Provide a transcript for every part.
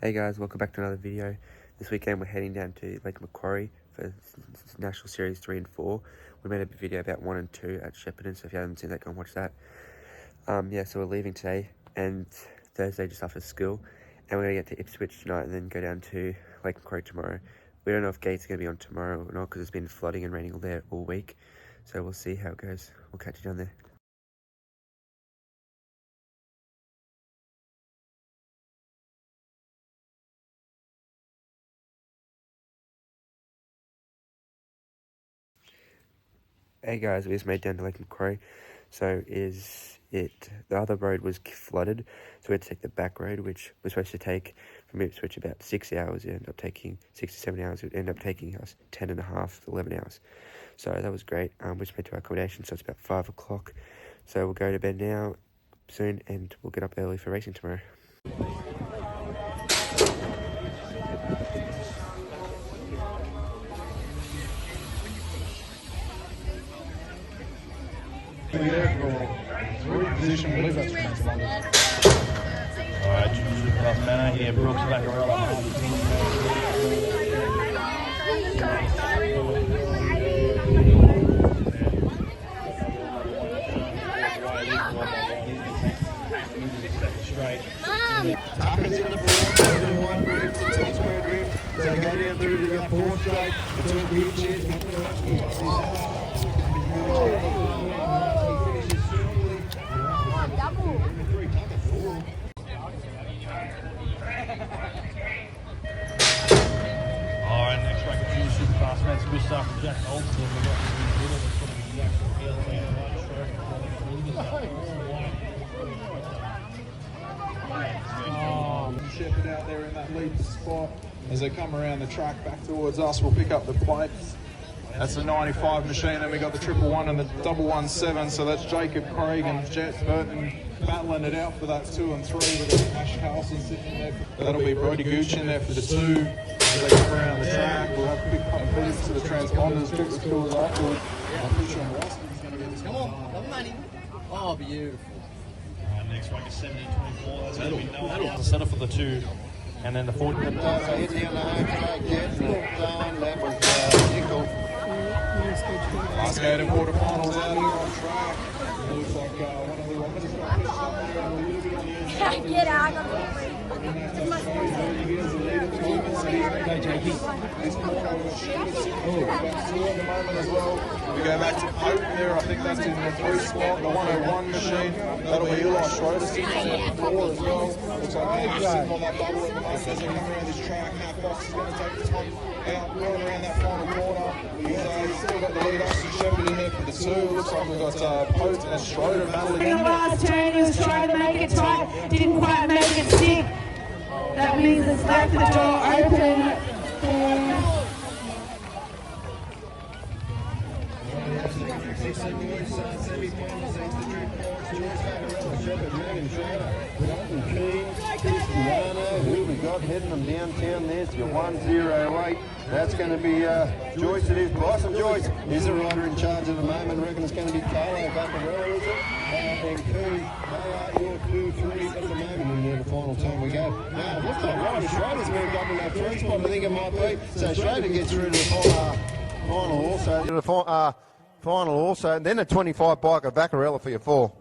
Hey guys, welcome back to another video. This weekend we're heading down to Lake Macquarie for National Series 3 and 4. We made a video about 1 and 2 at Shepparton, so if you haven't seen that, go and watch that. So we're leaving today and Thursday just after school, and we're going to get to Ipswich tonight and then go down to Lake Macquarie tomorrow. We don't know if gates are going to be on tomorrow or not because it's been flooding and raining all week, so we'll see how it goes. We'll catch you down there. Hey guys, we just made it down to Lake Macquarie. So the other road was flooded, so we had to take the back road, which was supposed to take from Ipswich about 6 hours. It ended up taking 6 to 7 hours. It ended up taking us 10 and a half to 11 hours. So that was great. We just made to our accommodation, so it's about 5 o'clock. So we'll go to bed now soon, and we'll get up early for racing tomorrow. Position, believe that's alright, plus manner here, Brooks Vaccarella. Straight. Tucker's in the board, 1 grip to 2 square grip. So go down through to the 4 straight, between wheelchairs. Alright, next track of super fast, that's good stuff from Jack Olsen. We've got Shepherd out there in that lead spot. As they come around the track back towards us, we'll pick up the plates. That's the 95 machine, and we got the 111 and the 117, so that's Jacob Craig and Jet Burton battling it out for that 2 and 3. We've got Ash Carlson sitting in there. That'll be Brody Gooch in there for the 2. As they come around the track, we'll have a quick couple of visits to the transponders, check the scores afterwards. I'm pretty sure Ross is going to get this. Come on, the money. Oh, beautiful. Next one is 17-24. That's going to be no setup for the 2. And then the 40. Hit down the home track, that was Nickel. Last go to quarterfinals out here on track. It looks like one of the Roberts got pushed up there a little bit on the inside. Get out, I got Hey, JP. This corner we've got Shepherd sitting there. We've got 2 at the moment as well. We go back to Pope there. I think that's in the 3 spot. The 101 machine. That'll be Eli Schroeder sitting on that 4 as well. Looks like they're sitting on that bubble at the moment as they come around this track. Now Fox is going to take the top out, going around that final corner. He's still got the lead up. Shepherd in there for the 2. Looks like we've got Pope and Schroeder battling. in the last turn, he was trying to make it tight, didn't quite make it stick. That means it's left the door open Who we got heading them downtown? There's your 108. That's going to be Joyce. It is Blossom. Joyce is the rider in charge at the moment. I reckon it's going to be Carlo Vaccarella, is it? And Coo, they are your 2-3 at the moment. And then the final time we go. Now, it looks like Ryder Schroeder's moved up in that 3 spot. I think it might be. So Schroeder gets through to the final also. The final also. And then a 25 bike of Vaccarella for your 4.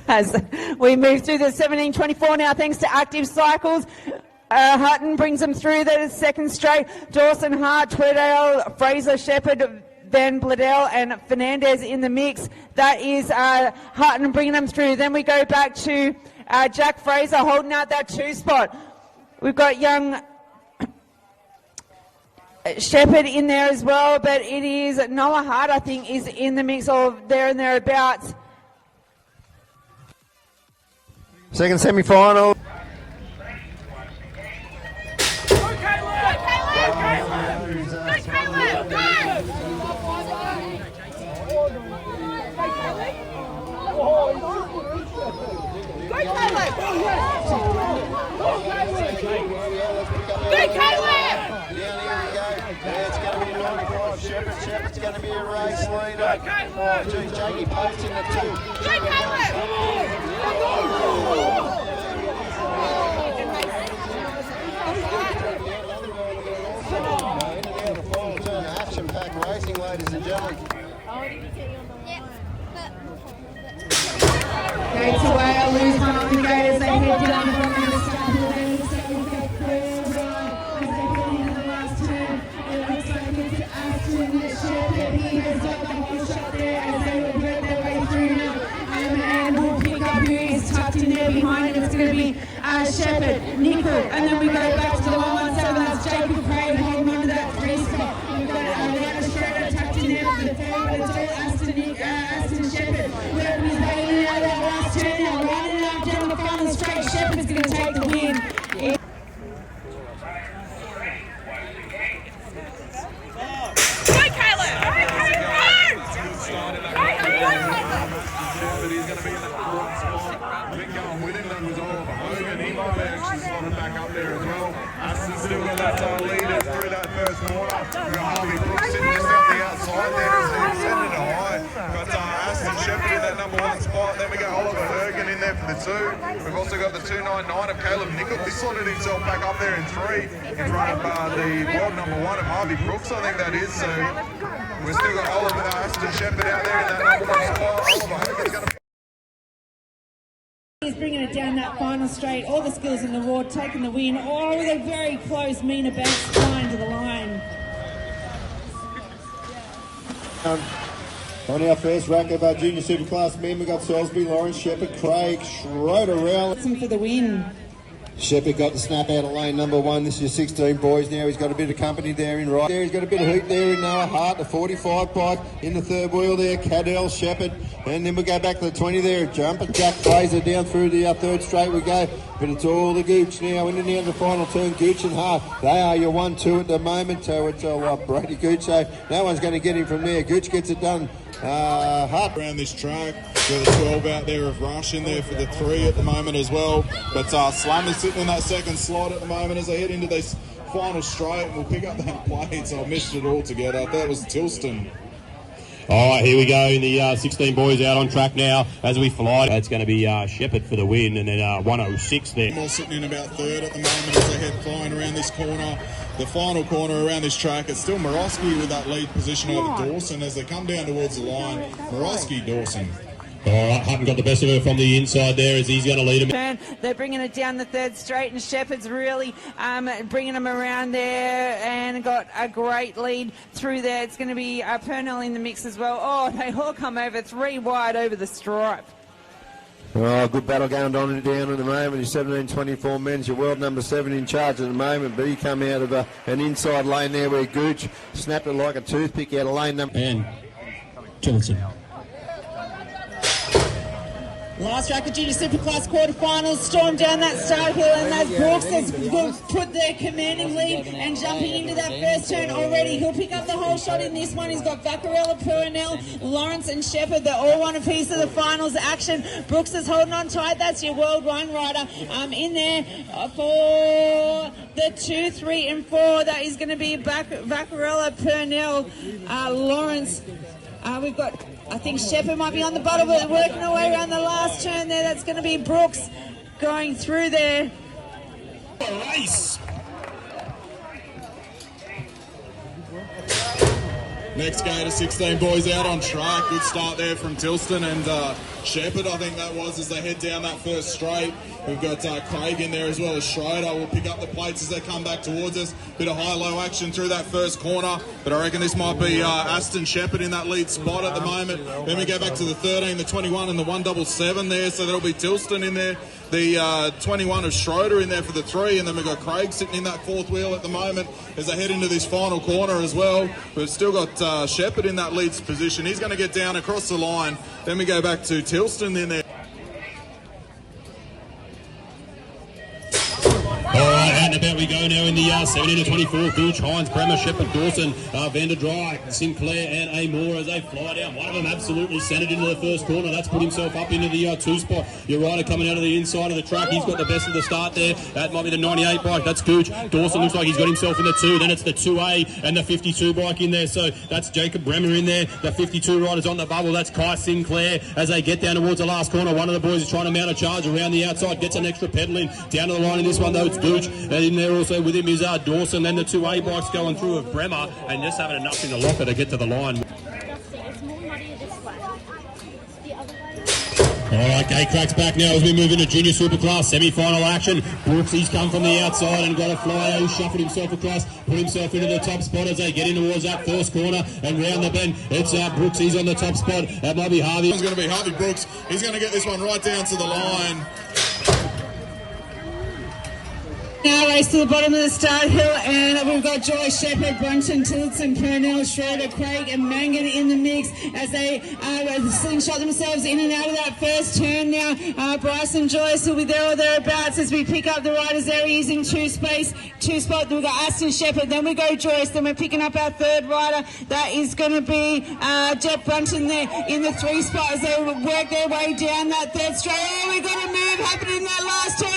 as we move through the 17-24 now, thanks to Active Cycles. Hutton brings them through the 2nd straight. Dawson Hart, Tweedale, Fraser Shepherd, Van Bladell and Fernandez in the mix. That is Hutton bringing them through. Then we go back to Jack Fraser holding out that 2 spot. We've got young Shepherd in there as well, but it is Noah Hart, I think, is in the mix or there and thereabouts. Second semi-final. Shepherd's going to be a race leader. Oh, geez, Jakey Pope's in the 2. behind him it's going to be Shepherd, Nickel, and then we go back to the 117, that's Jacob Craig holding on to that 3 spot. We've got Ryan Australia tucked in there for the 4, but it's all Aston Shepherd. Working his way in and out of that last turn now, running it up down the final straight. Shepherd's going to take the win. Back up there as well. Aston's still got that leader through that first corner. We've got Harvey Brooks sitting just out the outside there, sending it high. We've got Aston Shepherd in that number 1 spot. Then we got Oliver Ergen in there for the 2. We've also got the 299 of Caleb Nickel. He slotted himself back up there in 3 in front of the world number 1 of Harvey Brooks, I think that is. So we've still got Oliver Aston Shepherd out there in that number 1 spot. Oliver Ergen's going to... He's bringing it down that final straight. All the skills in the ward, taking the win. Oh, with a very close Mina Banks flying to the line. On our first rack of our junior superclass men, we've got Salisbury, Lawrence, Shepherd, Craig, Schroeder, Rowell. For the win. Shepherd got the snap out of lane number 1. This is 16 boys now. He's got a bit of company there in right. There he's got a bit of hoot there in Noah Hart, the 45 bike in the third wheel there. Cadell, Shepherd, and then we go back to the 20 there. Jumper, Jack Fraser down through the third straight we go. But it's all the Gooch now. In the end of the final turn, Gooch and Hart. They are your 1-2 at the moment. So it's Brady Gooch. So no one's going to get him from there. Gooch gets it done. Hart around this track. Got a 12 out there of Rush in there for the 3 at the moment as well. But Slammer's sitting in that second slot at the moment as they head into this final straight. We'll pick up that plate, so I missed it all together. I thought it was Tilston. All right, here we go in the 16 boys out on track now as we fly. It's going to be Shepherd for the win, and then 106 there. More sitting in about 3rd at the moment as they head flying around this corner. The final corner around this track, it's still Morosky with that lead position over Dawson as they come down towards the line. Morosky, Dawson. All right, Hutton got the best of her from the inside there as he's going to lead him. They're bringing it down the 3rd straight, and Shepherd's really bringing them around there and got a great lead through there. It's going to be Purnell in the mix as well. Oh, they all come over 3 wide over the stripe. Oh, good battle going on down at the moment. He's 17-24 men's, your world number 7 in charge at the moment. But he come out of an inside lane there where Gooch snapped it like a toothpick out of lane number. And Johnson. Last track of Junior Superclass quarterfinals, storm down that start hill, and as Brooks has put their commanding lead and jumping into that first turn already. He'll pick up the whole shot in this one. He's got Vaccarella, Purnell, Lawrence and Shepherd. They're all want a piece of the finals action. Brooks is holding on tight. That's your World One rider in there for the 2, 3 and 4. That is going to be Vaccarella, Purnell, Lawrence. We've got, I think Shepherd might be on the bottom, but working her way around the last turn there. That's going to be Brooks going through there. Race. Next go to 16 boys out on track. Good start there from Tilston and Shepherd, I think that was, as they head down that first straight. We've got Craig in there as well as Schroeder. We'll pick up the plates as they come back towards us. Bit of high-low action through that first corner, but I reckon this might be Aston Shepherd in that lead spot at the moment. Then we go back to the 13, the 21 and the 177 there, so that'll be Tilston in there. The 21 of Schroeder in there for the 3, and then we've got Craig sitting in that 4th wheel at the moment as they head into this final corner as well. We've still got Shepherd in that lead position. He's going to get down across the line. Then we go back to Tilston in there. Out and about we go now in the 17-24. Gooch, Hines, Bremer, Shepherd, Dawson, Vanderdry, Sinclair and Amore as they fly down. One of them absolutely centred into the first corner. That's put himself up into the 2 spot. Your rider coming out of the inside of the track. He's got the best of the start there. That might be the 98 bike. That's Gooch. Dawson looks like he's got himself in the 2. Then it's the 2A and the 52 bike in there. So that's Jacob Bremer in there. The 52 rider's on the bubble. That's Kai Sinclair as they get down towards the last corner. One of the boys is trying to mount a charge around the outside. Gets an extra pedal in. Down to the line in this one though, it's Gooch. And in there also with him is Dawson. Then the 2A bikes going through of Bremer and just having enough in the locker to get to the line. Alright, Gay cracks back now as we move into Junior Superclass semi-final action. Brooks, he's come from the outside and got a flyer. He shuffled himself across, put himself into the top spot as they get in towards that first corner and round the bend. It's Brooks, he's on the top spot. That might be Harvey. It's going to be Harvey Brooks. He's going to get this one right down to the line. Now race to the bottom of the start hill, and we've got Joy, Shepherd, Brunton, Tillotson, Purnell, Schroeder, Craig and Mangan in the mix as they slingshot themselves in and out of that first turn now. Bryson Joyce will be there or thereabouts as we pick up the riders there using two spot. We've got Aston Shepherd, then we go Joyce, then we're picking up our third rider. That is going to be Jet Brunton there in the 3 spot as they work their way down that third straight. Oh, we've got a move happening in that last turn.